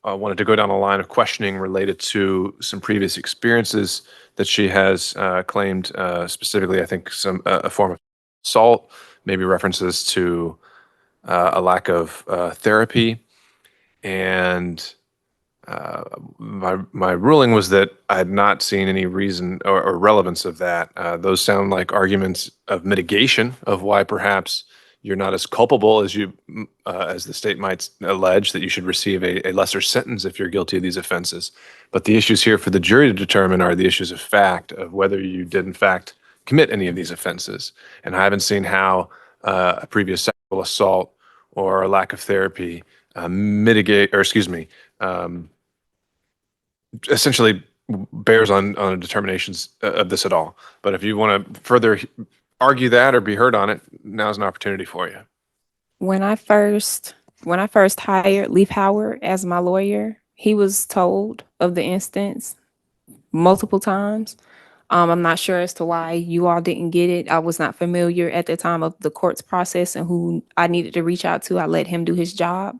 wanted to go down a line of questioning related to some previous experiences that she has claimed, specifically, I think, a form of assault, maybe references to a lack of therapy. And my ruling was that I had not seen any reason or relevance of that. Those sound like arguments of mitigation of why perhaps you're not as culpable as as the state might allege, that you should receive a lesser sentence if you're guilty of these offenses. But the issues here for the jury to determine are the issues of fact, of whether you did in fact commit any of these offenses. And I haven't seen how a previous sexual assault or a lack of therapy essentially bears on determinations of this at all. But if you want to further argue that or be heard on it, now's an opportunity for you. When I first hired Leaf Howard as my lawyer, he was told of the instance multiple times. I'm not sure as to why you all didn't get it. I was not familiar at the time of the court's process and who I needed to reach out to. I let him do his job,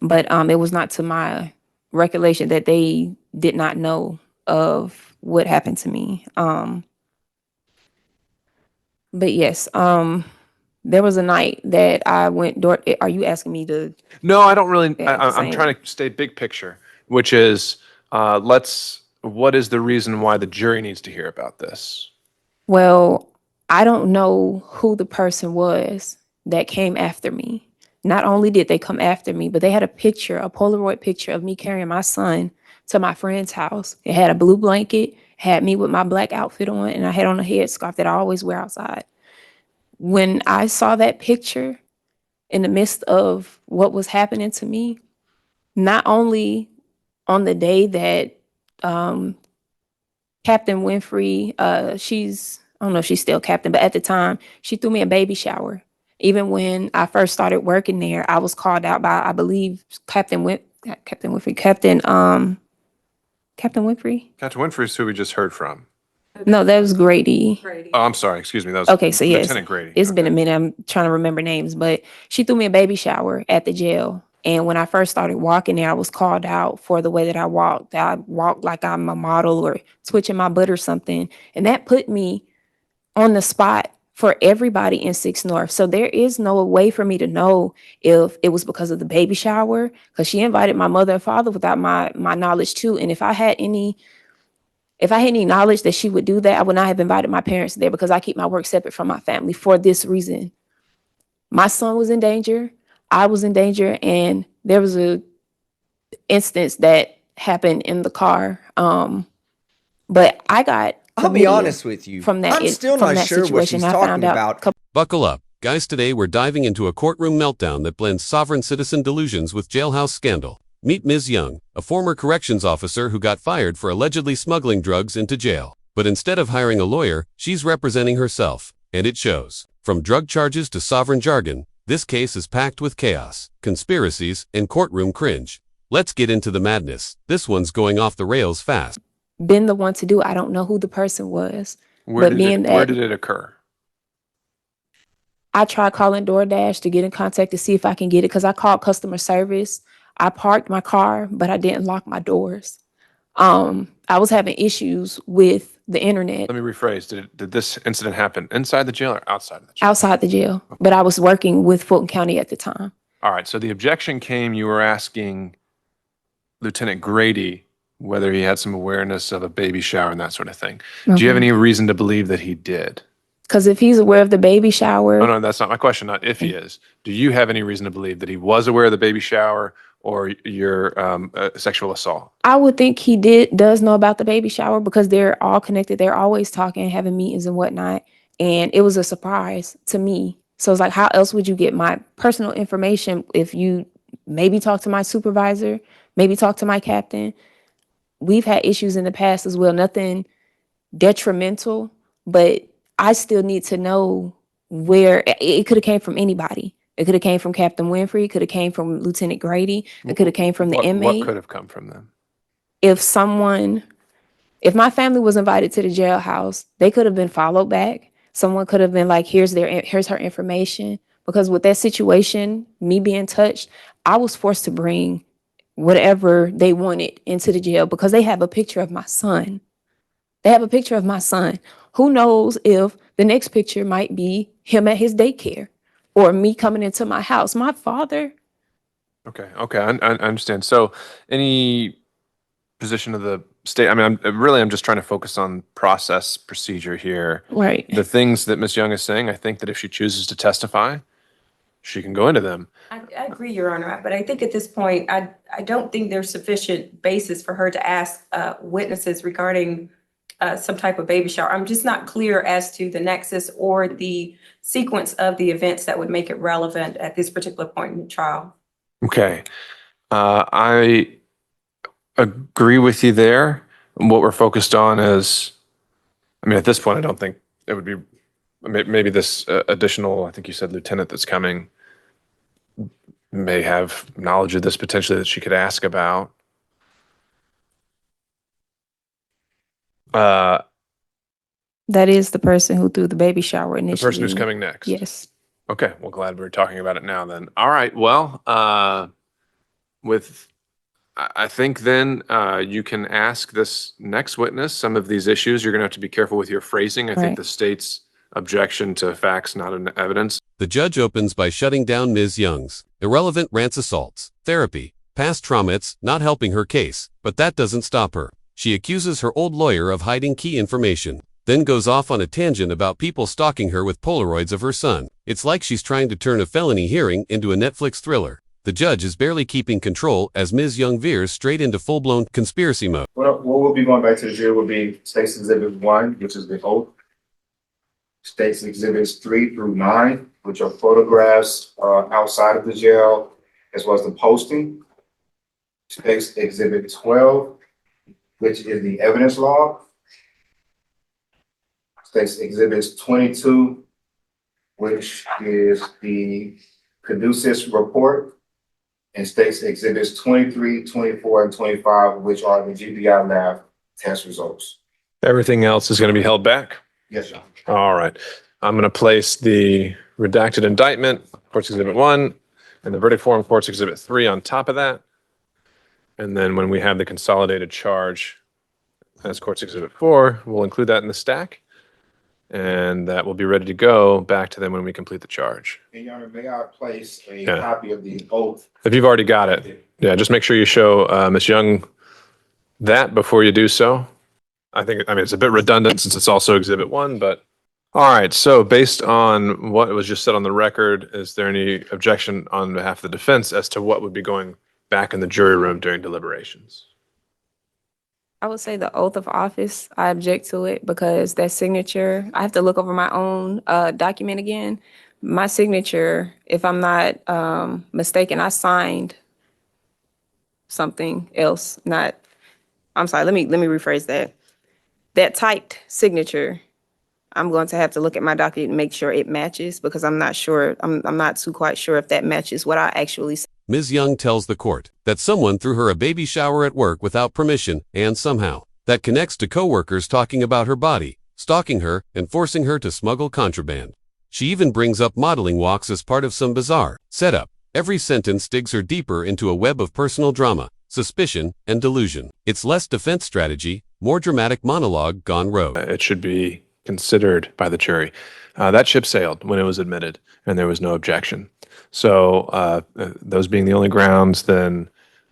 but it was not to my recollection that they did not know of what happened to me. But yes, there was a night that I went door. Are you asking me to? No, I don't really. Yeah, I'm trying to stay big picture, which is what is the reason why the jury needs to hear about this? Well, I don't know who the person was that came after me. Not only did they come after me, but they had a Polaroid picture of me carrying my son to my friend's house. It had a blue blanket, had me with my black outfit on, and I had on a headscarf that I always wear outside. When I saw that picture in the midst of what was happening to me, not only on the day that Captain Winfrey, I don't know if she's still captain, but at the time, she threw me a baby shower. Even when I first started working there, I was called out by, I believe, Captain Winfrey. Captain Winfrey is who we just heard from. No, that was Grady. Oh, I'm sorry. Excuse me. That was Okay, so yes, Lieutenant Grady. It's been a minute. I'm trying to remember names, but she threw me a baby shower at the jail. And when I first started walking there, I was called out for the way that I walked. I walked like I'm a model or twitching my butt or something. And that put me on the spot for everybody in 6 North. So there is no way for me to know if it was because of the baby shower, because she invited my mother and father without my knowledge too. And if I had any knowledge that she would do that, I would not have invited my parents there, because I keep my work separate from my family for this reason. My son was in danger. I was in danger. And there was a instance that happened in the car. But I'll be honest with you. I'm still not sure what she's talking about. Buckle up. Guys, today we're diving into a courtroom meltdown that blends sovereign citizen delusions with jailhouse scandal. Meet Ms. Young, a former corrections officer who got fired for allegedly smuggling drugs into jail. But instead of hiring a lawyer, she's representing herself. And it shows. From drug charges to sovereign jargon, this case is packed with chaos, conspiracies, and courtroom cringe. Let's get into the madness. This one's going off the rails fast. Been the one to do. I don't know who the person was. Where did it occur? I tried calling DoorDash to get in contact to see if I can get it, because I called customer service. I parked my car, but I didn't lock my doors. I was having issues with the internet. Let me rephrase. Did this incident happen inside the jail or outside of the jail? Outside the jail, okay. But I was working with Fulton County at the time. All right. So the objection came, you were asking Lieutenant Grady whether he had some awareness of a baby shower and that sort of thing. Do you have any reason to believe that he did? Because if he's aware of the baby shower... No, that's not my question, not if he is. Do you have any reason to believe that he was aware of the baby shower or your sexual assault? I would think he does know about the baby shower, because they're all connected. They're always talking, having meetings and whatnot. And it was a surprise to me. So it's like, how else would you get my personal information if you maybe talk to my supervisor, maybe talk to my captain? We've had issues in the past as well, nothing detrimental, but I still need to know where it could have came from. Anybody. It could have came from Captain Winfrey. It could have came from Lieutenant Grady. It could have came from the inmate. What could have come from them? If my family was invited to the jailhouse, they could have been followed back. Someone could have been like, here's her information. Because with that situation, me being touched, I was forced to bring whatever they wanted into the jail because they have a picture of my son. They have a picture of my son. Who knows if the next picture might be him at his daycare or me coming into my house. My father. Okay. I understand. So any position of the state, I mean, I'm just trying to focus on process procedure here. Right. The things that Ms. Young is saying, I think that if she chooses to testify, she can go into them. I agree, Your Honor, but I think at this point, I don't think there's sufficient basis for her to ask witnesses regarding some type of baby shower. I'm just not clear as to the nexus or the sequence of the events that would make it relevant at this particular point in the trial. Okay. I agree with you there. What we're focused on is, I mean, at this point, I don't think it would be, maybe this additional, I think you said lieutenant that's coming may have knowledge of this potentially that she could ask about. That is the person who threw the baby shower initially. The person who's coming next. Yes. Okay. Well, glad we're talking about it now then. All right. Well, I think then you can ask this next witness some of these issues. You're going to have to be careful with your phrasing. I think the state's objection to facts, not evidence. The judge opens by shutting down Ms. Young's irrelevant rants, assaults, therapy, past trauma. It's not helping her case, but that doesn't stop her. She accuses her old lawyer of hiding key information, then goes off on a tangent about people stalking her with Polaroids of her son. It's like she's trying to turn a felony hearing into a Netflix thriller. The judge is barely keeping control as Ms. Young veers straight into full-blown conspiracy mode. What we'll be going back to the jury will be State's Exhibit 1, which is the oath. State's Exhibits 3 through 9, which are photographs outside of the jail, as well as the posting. State's Exhibit 12, which is the evidence log. State's Exhibits 22, which is the Caduceus report. And State's Exhibits 23, 24, and 25, which are the GBI lab test results. Everything else is going to be held back? Yes, sir. All right. I'm going to place the redacted indictment, Court's Exhibit 1, and the verdict form, Court's Exhibit 3 on top of that. And then when we have the consolidated charge as Court's Exhibit 4, we'll include that in the stack. And that will be ready to go back to them when we complete the charge. And Your Honor, may I place a copy of the oath? If you've already got it, just make sure you show Ms. Young that before you do so. I mean, it's a bit redundant since it's also Exhibit 1, but all right. So based on what was just said on the record, is there any objection on behalf of the defense as to what would be going back in the jury room during deliberations? I would say the oath of office. I object to it because that signature, I have to look over my own document again. My signature, if I'm not mistaken, I signed something else. I'm sorry, let me rephrase that. That typed signature, I'm going to have to look at my document and make sure it matches because I'm not sure, I'm not too quite sure if that matches what I actually said. Ms. Young tells the court that someone threw her a baby shower at work without permission and somehow that connects to coworkers talking about her body, stalking her, and forcing her to smuggle contraband. She even brings up modeling walks as part of some bizarre setup. Every sentence digs her deeper into a web of personal drama, suspicion, and delusion. It's less defense strategy, more dramatic monologue gone rogue. It should be considered by the jury. That ship sailed when it was admitted, and there was no objection. So those being the only grounds, then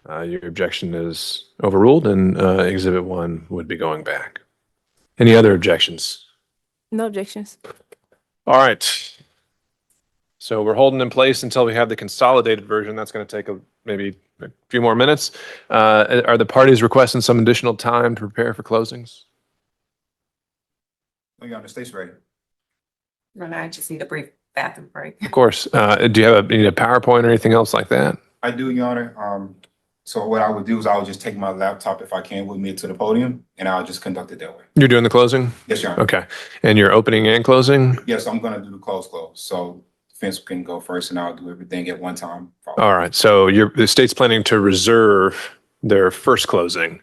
your objection is overruled, and Exhibit 1 would be going back. Any other objections? No objections. All right. So we're holding in place until we have the consolidated version. That's going to take maybe a few more minutes. Are the parties requesting some additional time to prepare for closings? Your Honor, state's ready. I just need a brief bathroom break. Of course. Do you need a PowerPoint or anything else like that? I do, Your Honor. So what I would do is I would just take my laptop, if I can, with me to the podium, and I'll just conduct it that way. You're doing the closing? Yes, Your Honor. Okay. And you're opening and closing? Yes, I'm going to do the close. So defense can go first, and I'll do everything at one time. All right. So the state's planning to reserve their first closing.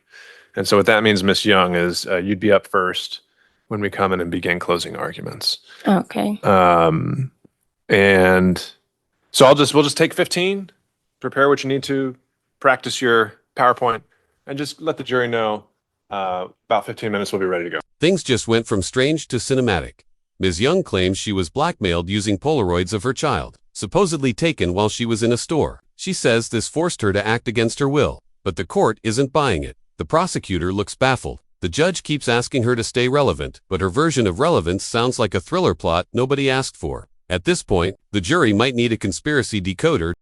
And so what that means, Ms. Young, is you'd be up first when we come in and begin closing arguments. Okay. And so we'll just take 15, prepare what you need to practice your PowerPoint, and just let the jury know about 15 minutes we'll be ready to go. Things just went from strange to cinematic. Ms. Young claims she was blackmailed using Polaroids of her child, supposedly taken while she was in a store. She says this forced her to act against her will, but the court isn't buying it. The prosecutor looks baffled. The judge keeps asking her to stay relevant, but her version of relevance sounds like a thriller plot nobody asked for. At this point, the jury might need a conspiracy decoder